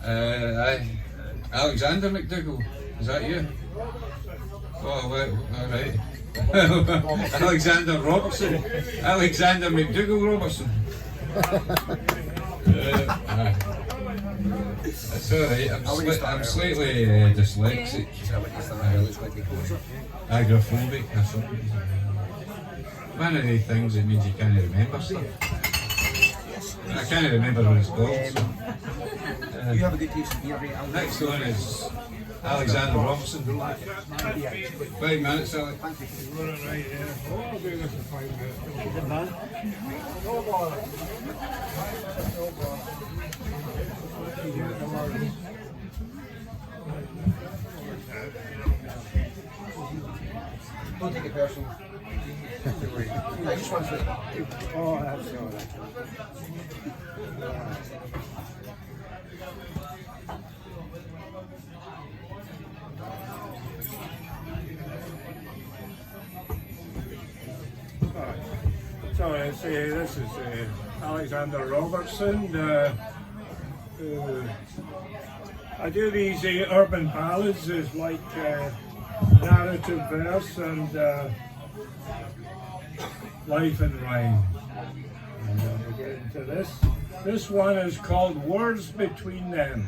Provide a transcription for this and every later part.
Aye. Alexander McDougall, is that you? Oh, well, all right. Alexander Roberson. Alexander McDougall Roberson. Aye. That's alright, I'm slightly dyslexic. Agoraphobic or something. One of the things that means you can't remember stuff. I can't remember what it's called. So. You have a good taste in beer, right? Next one is Alexander Roberson. 5 minutes, Alex. I'll do this in 5 minutes. Good man. Don't take it personal. Don't worry. I just want to. Oh, that's all right. So this is Alexander Roberson. I do these urban ballads as like narrative verse and life and rhyme. And we'll get into this. This one is called Words Between Them.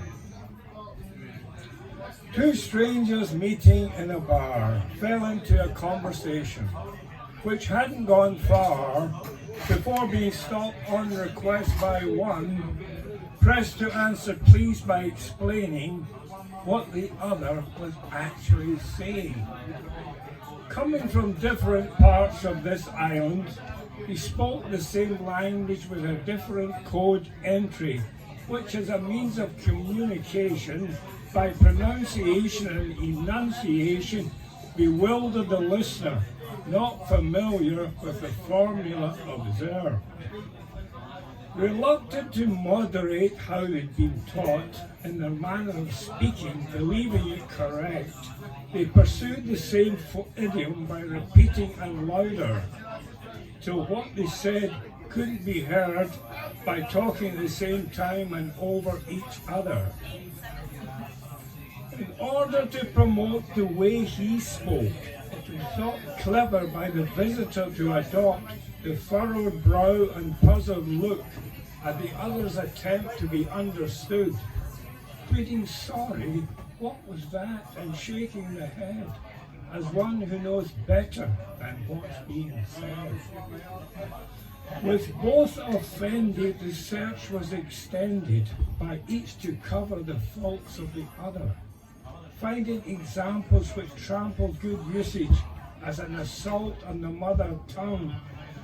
Two strangers meeting in a bar fell into a conversation which hadn't gone far before being stopped on request by one, pressed to answer please by explaining what the other was actually saying. Coming from different parts of this island, he spoke the same language with a different code entry, which as a means of communication by pronunciation and enunciation bewildered the listener, not familiar with the formula observed. Reluctant to moderate how they'd been taught in their manner of speaking, believing it correct, they pursued the same idiom by repeating and louder, till what they said couldn't be heard by talking at the same time and over each other. In order to promote the way he spoke, it was thought clever by the visitor to adopt the furrowed brow and puzzled look at the other's attempt to be understood, pleading sorry, what was that, and shaking the head, as one who knows better than what's being said. With both offended, the search was extended by each to cover the faults of the other, finding examples which trampled good usage as an assault on the mother tongue.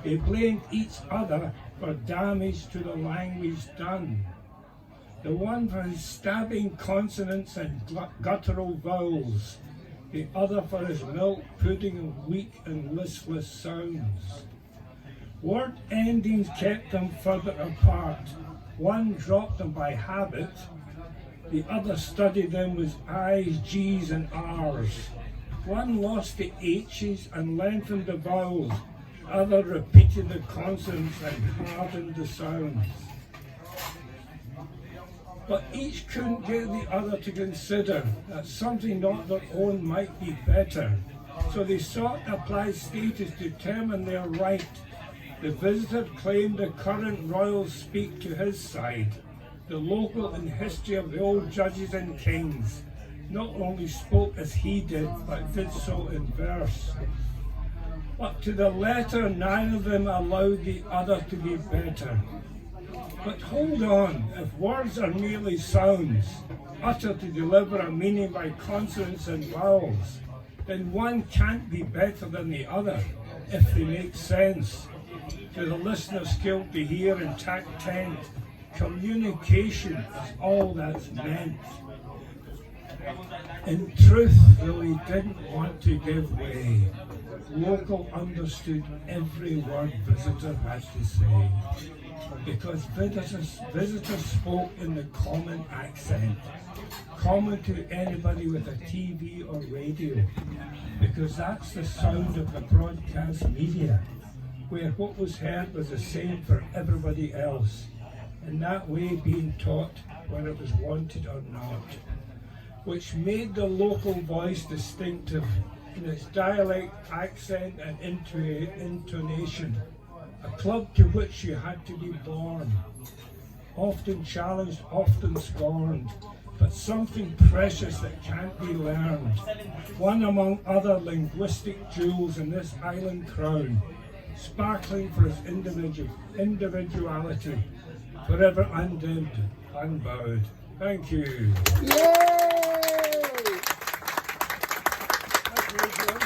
They blamed each other for damage to the language done. The one for his stabbing consonants and guttural vowels, the other for his milk pudding of weak and listless sounds. Word endings kept them further apart. One dropped them by habit, the other studied them with I's, G's and R's. One lost the H's and lengthened the vowels, the other repeated the consonants and hardened the sounds. But each couldn't get the other to consider that something not their own might be better. So they sought applied status to determine their right. The visitor claimed the current royals speak to his side. The local in history of the old judges and kings not only spoke as he did, but did so in verse. But to the letter, neither of them allowed the other to be better. But hold on, if words are merely sounds, uttered to deliver a meaning by consonants and vowels, then one can't be better than the other, if they make sense. To the listener skilled to hear and tact tent, communication is all that's meant. In truth, though he didn't want to give way, local understood every word visitor had to say, because visitors spoke in the common accent, common to anybody with a TV or radio, because that's the sound of the broadcast media, where what was heard was the same for everybody else. in that way being taught whether it was wanted or not, which made the local voice distinctive in its dialect, accent and intonation, a club to which you had to be born, often challenged, often scorned, but something precious that can't be learned, one among other linguistic jewels in this island crown, sparkling for its individuality, forever undimmed, unbowed. Thank you. Yay! That's really good.